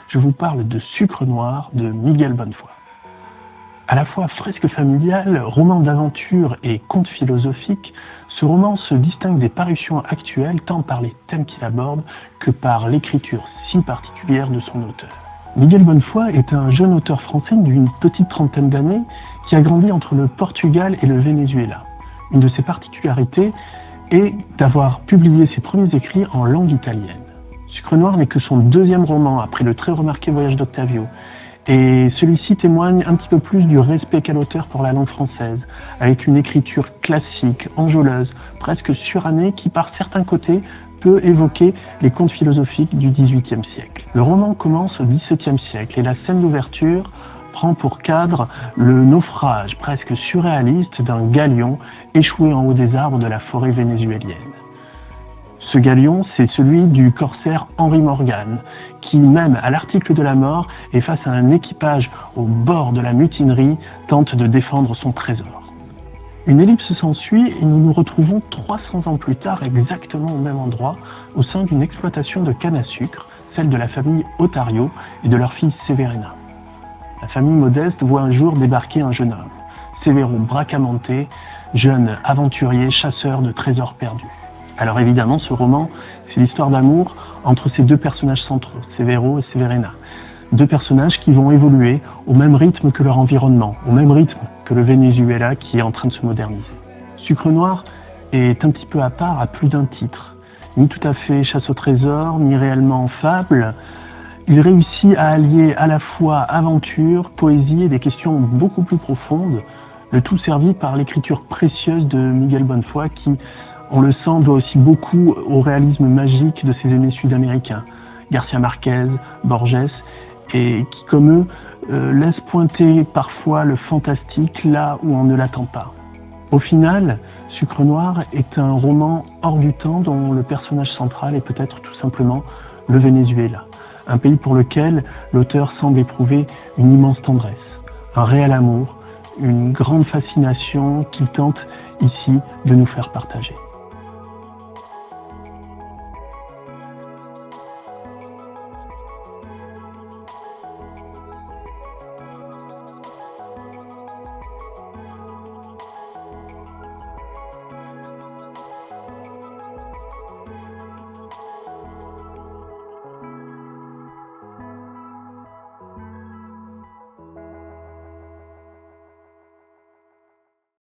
je vous parle de Sucre Noir de Miguel Bonnefoy. À la fois fresque familiale, roman d'aventure et conte philosophique, ce roman se distingue des parutions actuelles tant par les thèmes qu'il aborde que par l'écriture si particulière de son auteur. Miguel Bonnefoy est un jeune auteur français d'une petite trentaine d'années qui a grandi entre le Portugal et le Venezuela. Une de ses particularités est d'avoir publié ses premiers écrits en langue italienne. Sucre Noir n'est que son deuxième roman après le très remarqué Voyage d'Octavio, et celui-ci témoigne un petit peu plus du respect qu'a l'auteur pour la langue française, avec une écriture classique, enjôleuse, presque surannée, qui par certains côtés peut évoquer les contes philosophiques du XVIIIe siècle. Le roman commence au XVIIe siècle et la scène d'ouverture prend pour cadre le naufrage presque surréaliste d'un galion échoué en haut des arbres de la forêt vénézuélienne. Ce galion, c'est celui du corsaire Henry Morgan, qui même à l'article de la mort et face à un équipage au bord de la mutinerie tente de défendre son trésor. Une ellipse s'ensuit et nous nous retrouvons 300 ans plus tard exactement au même endroit au sein d'une exploitation de canne à sucre, celle de la famille Otario et de leur fille Severina. La famille modeste voit un jour débarquer un jeune homme, Severo Bracamonte, jeune aventurier chasseur de trésors perdus. Alors évidemment, ce roman, c'est l'histoire d'amour entre ces deux personnages centraux, Severo et Severina. Deux personnages qui vont évoluer au même rythme que leur environnement, au même rythme que le Venezuela qui est en train de se moderniser. Sucre Noir est un petit peu à part à plus d'un titre. Ni tout à fait chasse au trésor, ni réellement fable. Il réussit à allier à la fois aventure, poésie et des questions beaucoup plus profondes, le tout servi par l'écriture précieuse de Miguel Bonnefoy qui, on le sent, doit aussi beaucoup au réalisme magique de ses aînés sud-américains, Garcia Marquez, Borges, et qui, comme eux, laissent pointer parfois le fantastique là où on ne l'attend pas. Au final, Sucre Noir est un roman hors du temps dont le personnage central est peut-être tout simplement le Venezuela, un pays pour lequel l'auteur semble éprouver une immense tendresse, un réel amour, une grande fascination qu'il tente ici de nous faire partager.